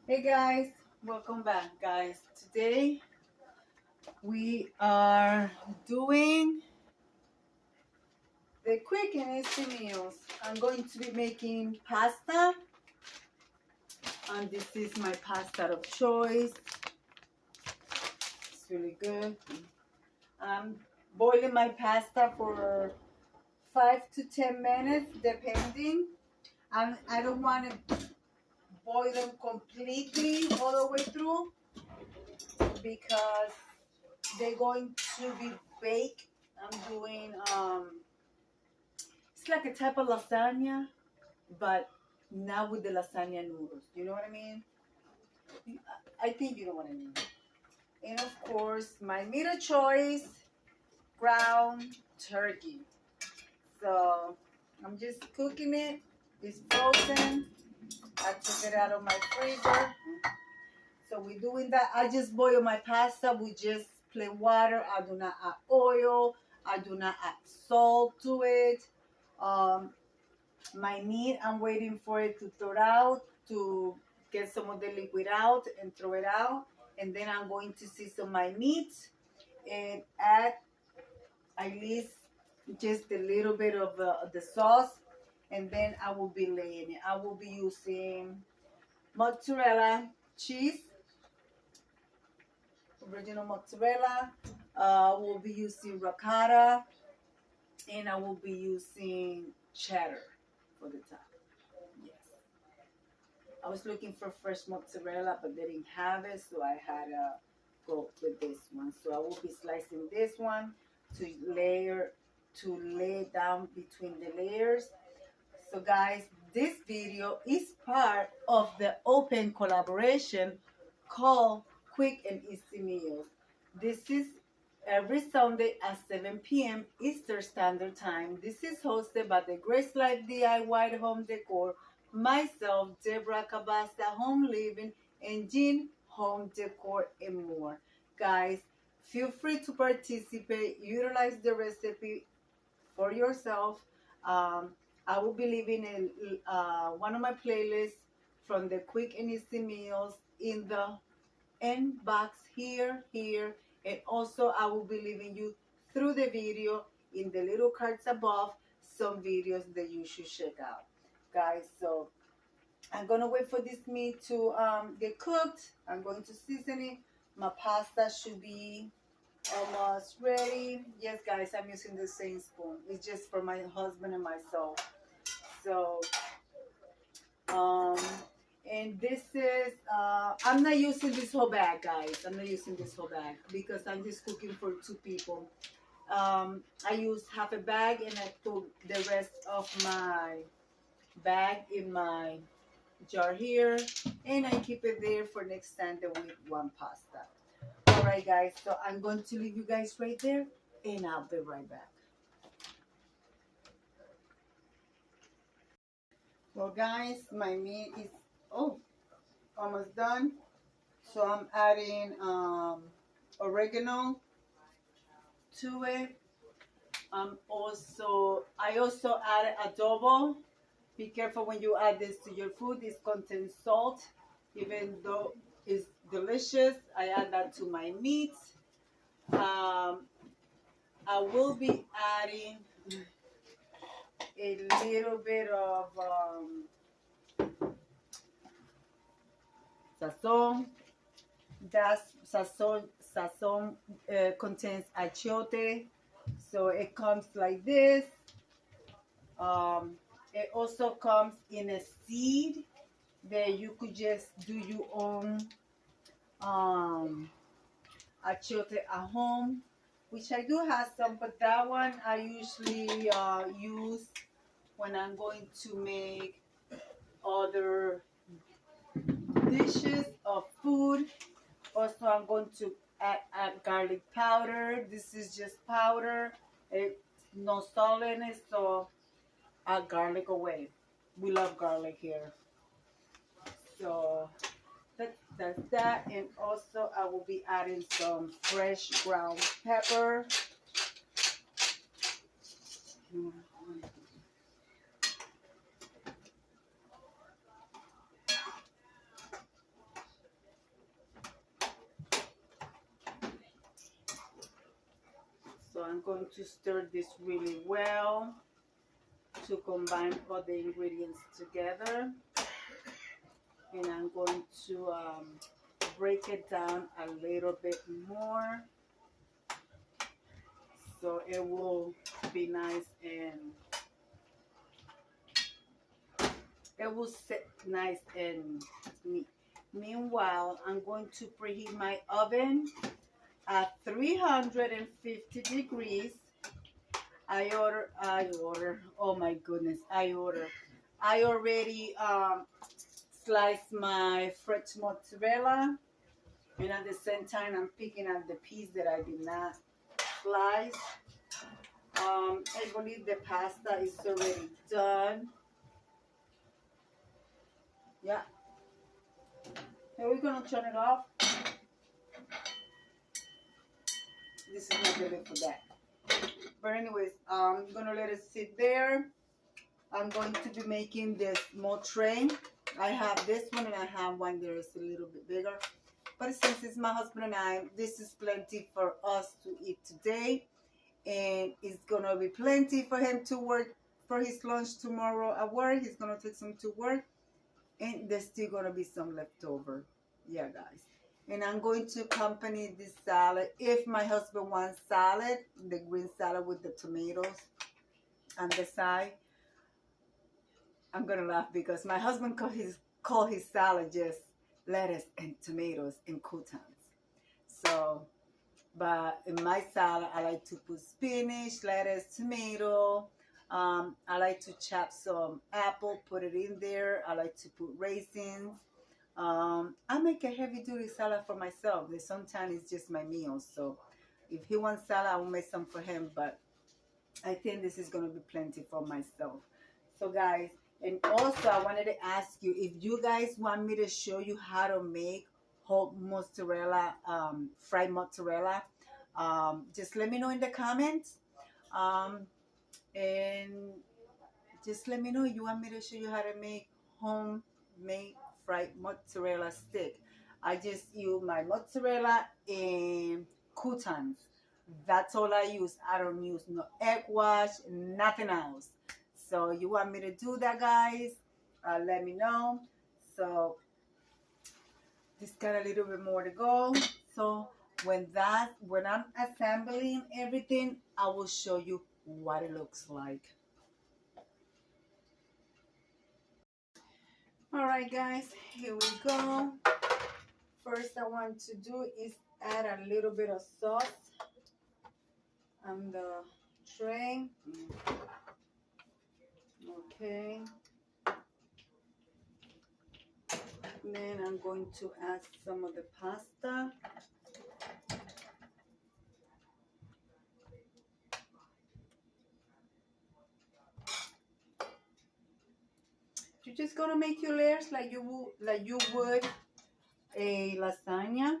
Hey guys, welcome back, guys. Today we are doing the quick and easy meals. I'm going to be making pasta, and this is my pasta of choice. It's really good. I'm boiling my pasta for 5 to 10 minutes, depending. I don't want to boil them completely all the way through because they're going to be baked. I'm doing it's like a type of lasagna, but not with the lasagna noodles. You know what I mean? I think you know what I mean. And of course, my meat of choice, ground turkey. So I'm just cooking it. It's frozen. I took it out of my freezer. So we're doing that. I just boil my pasta with just plain water. I do not add oil. I do not add salt to it. My meat, I'm waiting for it to thaw out, to get some of the liquid out and throw it out. And then I'm going to season my meat and add at least just a little bit of the sauce. And then I will be laying it. I will be using mozzarella cheese, original mozzarella. We'll be using ricotta, and I will be using cheddar for the top. Yes. I was looking for fresh mozzarella, but they didn't have it, so I had to go with this one. So I will be slicing this one to lay down between the layers. So guys, this video is part of the open collaboration called Quick and Easy Meals. This is every Sunday at 7 p.m. Eastern Standard Time. This is hosted by the Grace Life DIY Home Decor, myself, Deborah Cabassa, Home Living, and Jean Home Decor, and more. Guys, feel free to participate, utilize the recipe for yourself. I will be leaving one of my playlists from the Quick and Easy Meals in the end box here, and also I will be leaving you through the video in the little cards above some videos that you should check out, guys. So I'm gonna wait for this meat to get cooked. I'm going to season it. My pasta should be almost ready. Yes, guys, I'm using the same spoon. It's just for my husband and myself. So and this is I'm not using this whole bag, guys. I'm not using this whole bag because I'm just cooking for 2 people. I use half a bag and I put the rest of my bag in my jar here, and I keep it there for next time that we want pasta. All right, guys, so I'm going to leave you guys right there, and I'll be right back. Well, guys, my meat is almost done. So I'm adding oregano to it. I also added adobo. Be careful when you add this to your food. This contains salt, even though it's delicious. I add that to my meat. I will be adding a little bit of sazon. That sazon contains achiote, so it comes like this. It also comes in a seed that you could just do your own achiote at home, which I do have some, but that one I usually use when I'm going to make other dishes of food. Also, I'm going to add garlic powder. This is just powder. It's no salt in it, so add garlic away. We love garlic here. So that's that. And also, I will be adding some fresh ground pepper. I'm going to stir this really well to combine all the ingredients together. And I'm going to break it down a little bit more so it will be nice and it will sit nice and neat. Meanwhile, I'm going to preheat my oven at 350 degrees. I already sliced my fresh mozzarella, and at the same time I'm picking up the piece that I did not slice. I believe the pasta is already done. Yeah. And we're gonna turn it off. This is not really for that. But anyways, I'm gonna let it sit there. I'm going to be making this small tray. I have this one and I have one that is a little bit bigger. But since it's my husband and I, this is plenty for us to eat today. And it's gonna be plenty for him to work for his lunch tomorrow at work. He's gonna take some to work. And there's still gonna be some left over. Yeah, guys. And I'm going to accompany this salad. If my husband wants salad, the green salad with the tomatoes on the side, I'm gonna laugh because my husband call his salad just lettuce and tomatoes and croutons. So, but in my salad, I like to put spinach, lettuce, tomato. I like to chop some apple, put it in there. I like to put raisins. I make a heavy duty salad for myself. And sometimes it's just my meals. So if he wants salad, I will make some for him. But I think this is going to be plenty for myself. So guys, and also I wanted to ask you if you guys want me to show you how to make whole mozzarella, fried mozzarella. Just let me know in the comments. And just let me know you want me to show you how to make homemade fried mozzarella stick. I just use my mozzarella and croutons. That's all I use. I don't use no egg wash, nothing else. So you want me to do that, guys? Let me know. So this got a little bit more to go. So when I'm assembling everything, I will show you what it looks like. All right, guys, here we go. First, I want to do is add a little bit of sauce on the tray. Okay. Then I'm going to add some of the pasta. You're just gonna make your layers like you would a lasagna.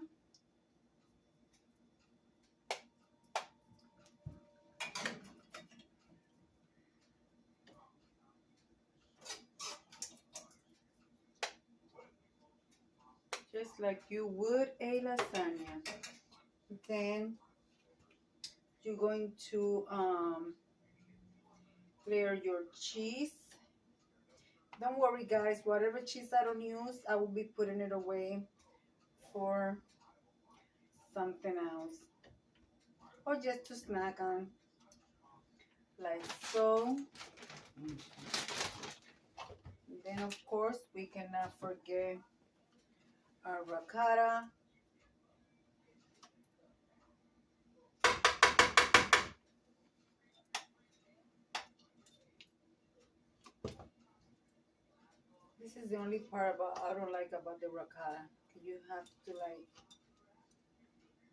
Just like you would a lasagna. Then you're going to layer your cheese. Don't worry, guys, whatever cheese I don't use, I will be putting it away for something else or just to snack on, like so. And then of course we cannot forget our ricotta. This is the only part I don't like about the ricotta. You have to like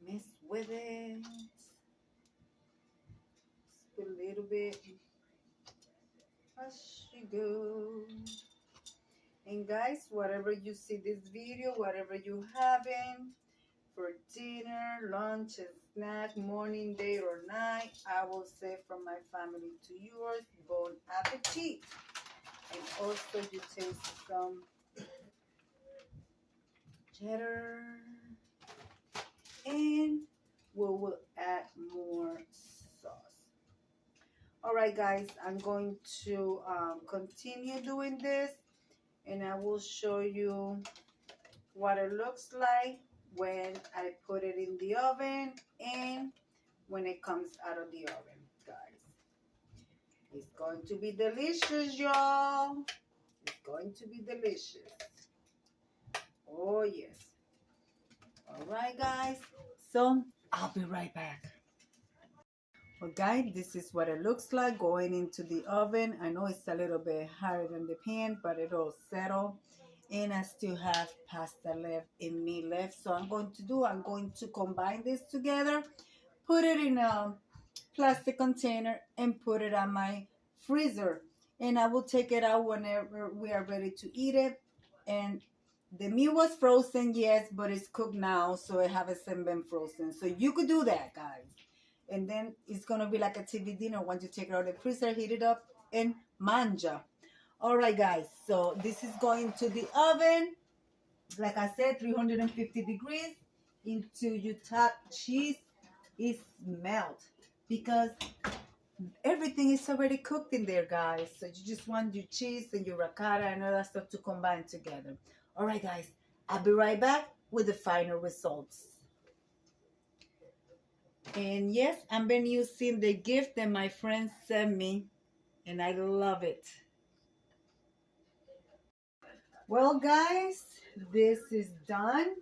mess with it. Just a little bit as you go. And guys, whatever you see this video, whatever you having for dinner, lunch, and snack, morning, day, or night, I will say from my family to yours, bon appetit. And also you taste some cheddar, and we will add more sauce. All right, guys, I'm going to continue doing this, and I will show you what it looks like when I put it in the oven and when it comes out of the oven, guys. It's going to be delicious, y'all. It's going to be delicious. Oh, yes. All right, guys. So I'll be right back. Well, guys, this is what it looks like going into the oven. I know it's a little bit higher than the pan, but it'll settle. And I still have pasta left and meat left. So I'm going to combine this together, put it in a plastic container, and put it on my freezer. And I will take it out whenever we are ready to eat it. And the meat was frozen, yes, but it's cooked now, so it hasn't been frozen. So you could do that, guys. And then it's going to be like a TV dinner once you take it out of the freezer, heat it up, and manja. All right, guys. So this is going to the oven. Like I said, 350 degrees until your top cheese is melt. Because everything is already cooked in there, guys. So you just want your cheese and your ricotta and all that stuff to combine together. All right, guys. I'll be right back with the final results. And yes, I've been using the gift that my friend sent me, and I love it. Well, guys, this is done.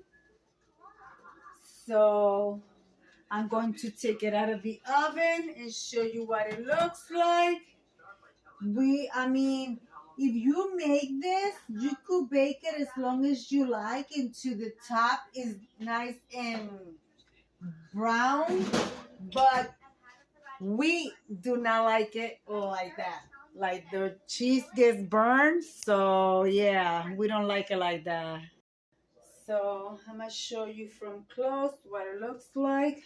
So I'm going to take it out of the oven and show you what it looks like. If you make this, you could bake it as long as you like until the top is nice and brown, but we do not like it like that. Like the cheese gets burned, so yeah, we don't like it like that. So I'm gonna show you from close what it looks like.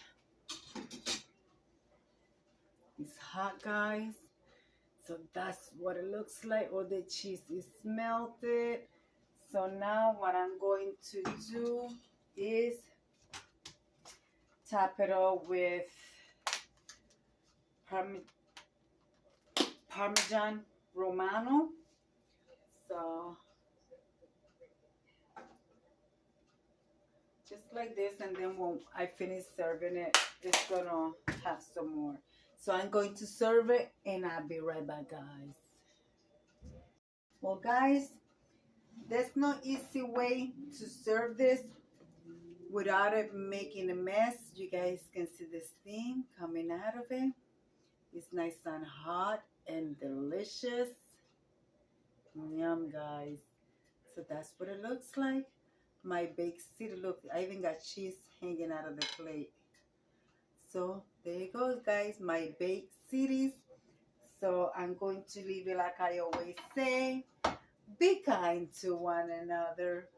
It's hot, guys. So that's what it looks like. All the cheese is melted. So now what I'm going to do is top it off with Parmesan Romano. So just like this, and then when I finish serving it, it's gonna have some more. So I'm going to serve it, and I'll be right back, guys. Well, guys, there's no easy way to serve this without it making a mess. You guys can see the steam coming out of it. It's nice and hot and delicious. Yum, guys. So that's what it looks like. My baked city, look, I even got cheese hanging out of the plate. So there you go, guys, my baked cities. So I'm going to leave it like I always say. Be kind to one another.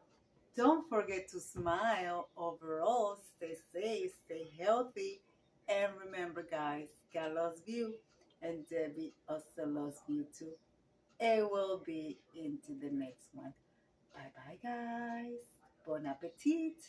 Don't forget to smile. Overall, stay safe, stay healthy. And remember, guys, God loves you. And Debbie also loves you too. And we'll be into the next one. Bye-bye, guys. Bon appetit.